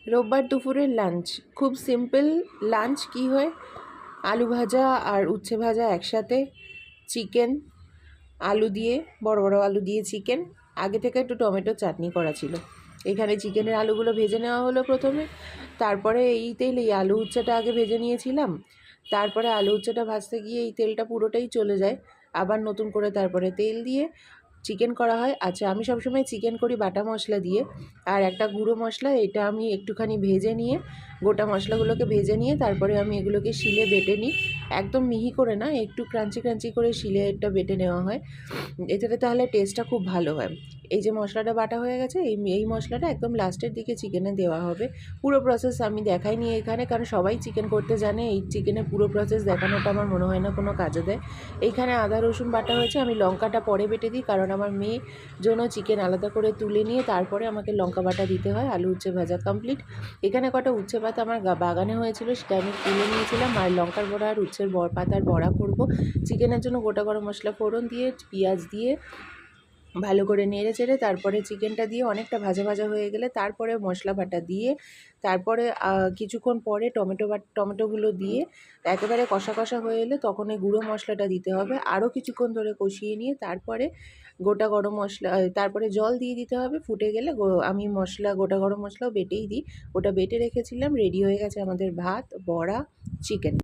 রোববার দুপুরের লাঞ্চ খুব সিম্পল লাঞ্চ কি হয়, আলু ভাজা আর উচ্ছে ভাজা একসাথে, চিকেন আলু দিয়ে, বড় বড় আলু দিয়ে চিকেন, আগে থেকে একটু টমেটো চাটনি করা ছিল। এখানে চিকেনের আলুগুলো ভেজে নেওয়া হলো প্রথমে, তারপরে এই তেলেই আলু উচ্ছেটা আগে ভেজে নিয়েছিলাম, তারপরে আলু উচ্ছেটা ভাজতে গিয়ে এই তেলটা পুরোটাই চলে যায়, আবার নতুন করে তারপরে তেল দিয়ে চিকেন করা হয়। আচ্ছা, আমি সবসময় চিকেন করি বাটা মশলা দিয়ে, আর একটা গুঁড়ো মশলা, এটা আমি একটুখানি ভেজে নিয়ে, গোটা মশলাগুলোকে ভেজে নিয়ে তারপরে আমি এগুলোকে শিলে বেটে নিই, একদম মিহি করে না, একটু ক্রাঞ্চি ক্রাঞ্চি করে শিলে এটা বেটে নেওয়া হয়, এটাতে তাহলে টেস্টটা খুব ভালো হয়। এই যে মশলাটা বাটা হয়ে গেছে, এই মশলাটা একদম লাস্টের দিকে চিকেনে দেওয়া হবে। পুরো প্রসেস আমি দেখাইনি এখানে, কারণ সবাই চিকেন করতে জানে, এই চিকেনের পুরো প্রসেস দেখানোটা আমার মনে হয় না কোনো কাজে দেয়। এইখানে আদা রসুন বাটা হয়েছে, আমি লঙ্কাটা পরে বেটে দিই, কারণ আমার মেয়ে জন্য চিকেন আলাদা করে তুলে নিয়ে তারপরে আমাকে লঙ্কা বাটা দিতে হয়। আলু উচ্ছে ভাজা কমপ্লিট। এখানে কটা উচ্ছে পাতা আমার বাগানে হয়েছিল, সেটা আমি তুলে নিয়েছিলাম, আর লঙ্কার বড়া আর উচ্ছের পাতার বড়া করব। চিকেনের জন্য গোটা গরম মশলা ফোড়ন দিয়ে, পেঁয়াজ দিয়ে ভালো করে নেড়ে চেড়ে তারপরে চিকেনটা দিয়ে অনেকটা ভাজা ভাজা হয়ে গেলে তারপরে মশলা বাটা দিয়ে, তারপরে কিছুক্ষণ পরে টমেটোগুলো দিয়ে একেবারে কষা কষা হয়ে এলে তখন এই গুঁড়ো মশলাটা দিতে হবে, আরও কিছুক্ষণ ধরে কষিয়ে নিয়ে তারপরে গোটা গরম মশলা, তারপরে জল দিয়ে দিতে হবে। ফুটে গেলে আমি গোটা গরম মশলাও বেটেই দিই, ওটা বেটে রেখেছিলাম। রেডি হয়ে গেছে আমাদের ভাত, বড়া, চিকেন।